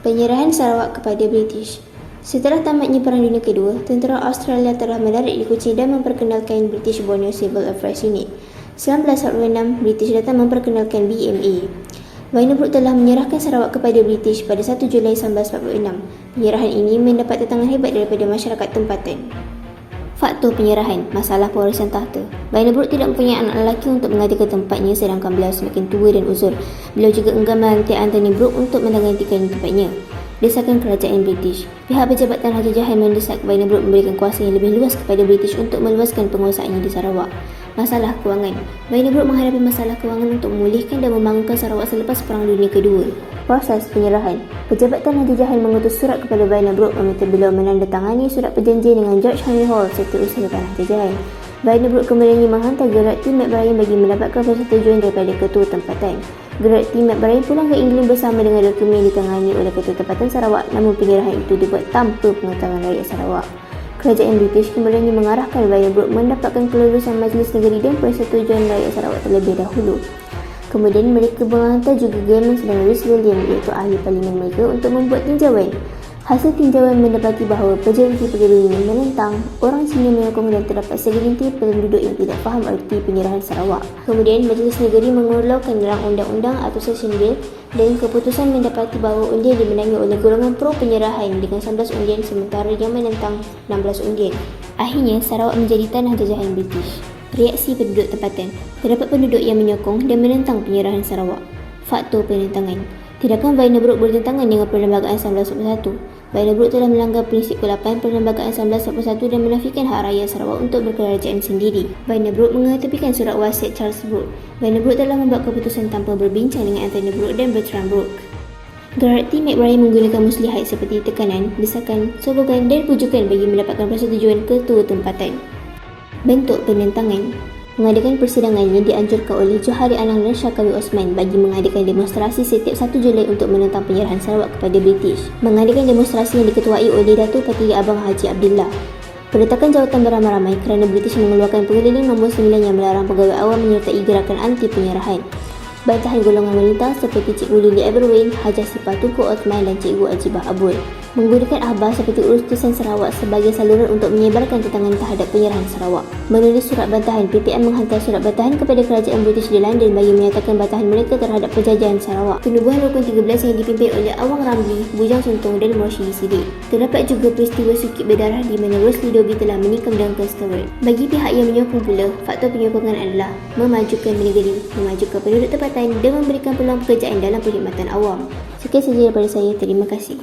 Penyerahan Sarawak kepada British. Setelah tamatnya Perang Dunia Kedua, tentera Australia telah mendarat di Kuching dan memperkenalkan British Borneo Civil Affairs Unit. 1946, British datang memperkenalkan BMA. Vandenbroek telah menyerahkan Sarawak kepada British pada 1 Julai 1946. Penyerahan ini mendapat tentangan hebat daripada masyarakat tempatan. Faktor penyerahan, masalah pewarisan tahta. Vandenbroek tidak mempunyai anak lelaki untuk mengganti ke tempatnya sedangkan beliau semakin tua dan uzur. Beliau juga enggan melantik Anthony Brooke untuk menggantikan tempatnya. Desakan kerajaan British. Pihak Berjabatan Raja Jahan mendesak Vandenbroek memberikan kuasa yang lebih luas kepada British untuk meluaskan penguasaannya di Sarawak. Masalah kewangan. Vandenbroek menghadapi masalah kewangan untuk memulihkan dan membangunkan Sarawak selepas Perang Dunia Kedua. Proses penyerahan. Berjabatan Raja Jahan mengutus surat kepada Vandenbroek meminta beliau menandatangani surat perjanjian dengan George Henry Hall, Setiausaha Tanah Jajahan. Vandenbroek kemudian menghantar Gerard T. McBrien bagi mendapatkan persetujuan daripada ketua tempatan. Gerard T. McBrien pulang ke England bersama dengan dokumen yang ditangani oleh ketua tempatan Sarawak, namun penyerahan itu dibuat tanpa pengetahuan rakyat Sarawak. Kerajaan British kemudian mengarahkan Vandenbroek mendapatkan kelulusan Majlis Negeri dan persetujuan rakyat Sarawak terlebih dahulu. Kemudian mereka menghantar juga Gammons dan Rhys William iaitu ahli parlimen mereka untuk membuat tinjauan. Hasil tinjauan mendapati bahawa pejabat-pejabat ini menentang, orang Cina menyokong dan terdapat segelintir penduduk yang tidak faham erti penyerahan Sarawak. Kemudian Majlis Negeri mengeluarkan rang undang-undang atau Session Bill dan keputusan mendapati bahawa undian dimenangi oleh golongan pro penyerahan dengan 19 undian sementara yang menentang 16 undian. Akhirnya Sarawak menjadi tanah jajahan British. Reaksi penduduk tempatan. Terdapat penduduk yang menyokong dan menentang penyerahan Sarawak. Faktor penentangan. Tindakan Vandenbroek bertentangan dengan Perlembagaan 1941. Vandenbroek telah melanggar prinsip ke-8 Perlembagaan 1941 dan menafikan hak rakyat Sarawak untuk berkerajaan sendiri. Vandenbroek mengetepikan surat wasiat Charles Brooke. Vandenbroek telah membuat keputusan tanpa berbincang dengan Anthony Brooke dan Bertrand Brooke. Gerard T. McBrien menggunakan muslihat seperti tekanan, desakan, sokongan dan pujukan bagi mendapatkan persetujuan ketua tempatan. Bentuk penentangan. Mengadakan persidangan yang dianjurkan oleh Johari Anang dan Syarkawi Osman bagi mengadakan demonstrasi setiap 1 Julai untuk menentang penyerahan Sarawak kepada British. Mengadakan demonstrasi yang diketuai oleh Datuk Patiri Abang Haji Abdullah. Peletakan jawatan beramai-ramai kerana British mengeluarkan pengeliling nombor 9 yang melarang pegawai awam menyertai gerakan anti penyerahan. Bantahan golongan wanita seperti Cikgu Lily Everwin, Hajah Sipah Tunku Osman dan Cikgu Ajibah Abul. Menggunakan akhbar seperti Utusan Sarawak sebagai saluran untuk menyebarkan tentangan terhadap penyerahan Sarawak. Menulis surat bantahan. PPM menghantar surat bantahan kepada kerajaan British di London bagi menyatakan bantahan mereka terhadap penjajahan Sarawak. Penubuhan Rukun 13 yang dipimpin oleh Awang Ramli, Bujang Suntong dan Moshidi Sidik. Terdapat juga peristiwa sukit berdarah di mana Rosli Dobi telah menikam Duncan Stewart. Bagi pihak yang menyokong pula, faktor penyokongan adalah memajukan negeri, memajukan penduduk tempatan dan memberikan peluang pekerjaan dalam perkhidmatan awam. Sekian sahaja daripada saya. Terima kasih.